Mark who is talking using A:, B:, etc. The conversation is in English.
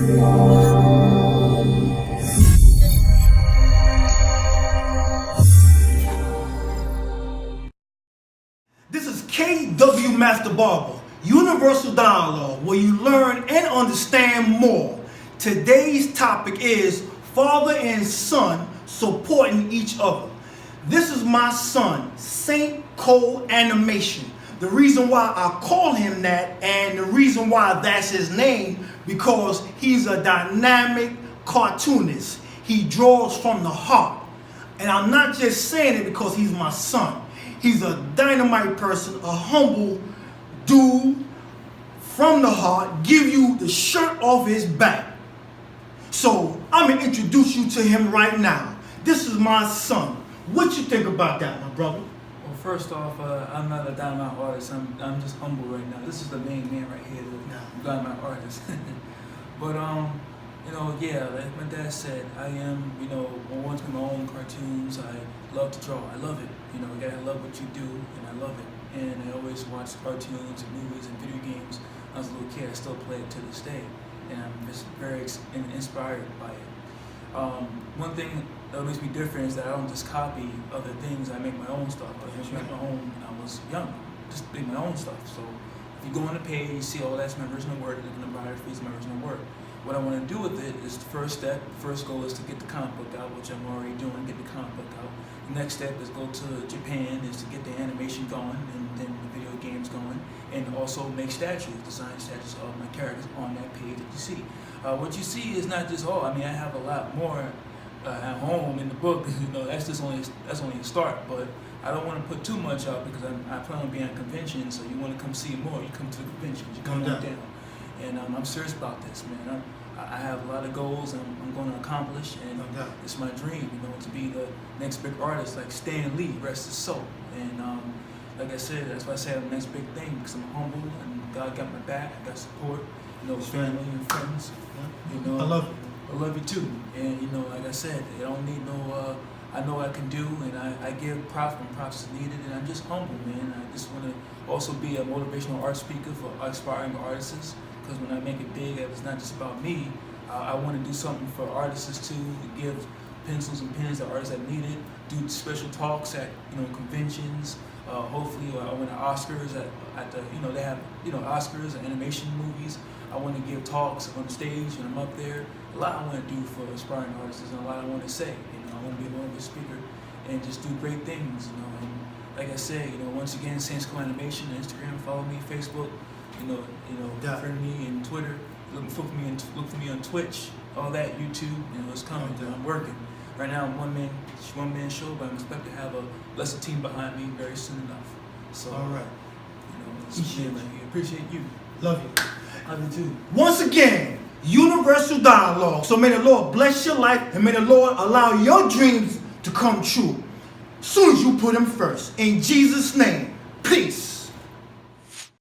A: This is KW Master Barber, Universal Dialogue, where you learn and understand more. Today's topic is father and son supporting each other. This is my son, Saint Cole Animation. The reason why I call him that, and the reason why that's his name, because he's a dynamic cartoonist. He draws from the heart. And I'm not just saying it because he's my son. He's a dynamite person, a humble dude from the heart, give you the shirt off his back. So I'm going to introduce you to him right now. This is my son. What you think about that, my brother?
B: Well, first off, I'm not a dynamite artist. I'm just humble right now. This is the main man right here, the dynamite artist. But yeah, like my dad said, I am, I want to make my own cartoons. I love to draw. I love it. You gotta love what you do, and I love it. And I always watch cartoons and movies and video games. When I was a little kid, I still play it to this day, and I'm just very inspired by it. One thing that makes me different is that I don't just copy other things. I make my own stuff. I make my own. When I was young, just make my own stuff. So if you go on the page, you see, oh, that's my original work. Looking at the biography is my original work. What I want to do with it is the first step. First goal is to get the comic book out, which I'm already doing. Get the comic book out. The next step is go to Japan, is to get the animation going, and then the video games going, and also make statues, design statues of my characters on that page that you see. What you see is not just I have a lot more at home in the book. That's only a start, but I don't want to put too much out because I plan on being at conventions. So you want to come see more, you come to the conventions, you come down. And I'm serious about this, man. I have a lot of goals I'm going to accomplish, and it's my dream, to be the next big artist like Stan Lee, rest his soul. And like I said, that's why I say I'm the next big thing, because I'm humble and God got my back, I got support, family and friends.
A: I love you.
B: I love you too. And like I said, I don't need I know what I can do, and I give props when props is needed, and I'm just humble, man. I just want to also be a motivational art speaker for aspiring artists. Because when I make it big, it's not just about me. I want to do something for artists too, to give pencils and pens to artists that need it, do special talks at conventions. Hopefully, I win the Oscars at the they have Oscars and animation movies. I want to give talks on the stage when I'm up there. A lot I want to do for aspiring artists, and a lot I want to say. I want to be a motivational speaker and just do great things. And like I said, once again, Saints Cole Animation, Instagram, follow me, Facebook. Friend me and Twitter. Look for me on Twitch. All that, YouTube. It's coming. I'm working. Right now, I'm one man show, but I'm expected to have a blessed team behind me very soon enough. So,
A: all right.
B: Appreciate you.
A: Love you.
B: Love you too.
A: Once again, Universal Dialogue. So may the Lord bless your life, and may the Lord allow your dreams to come true. Soon as you put Him first. In Jesus' name, peace.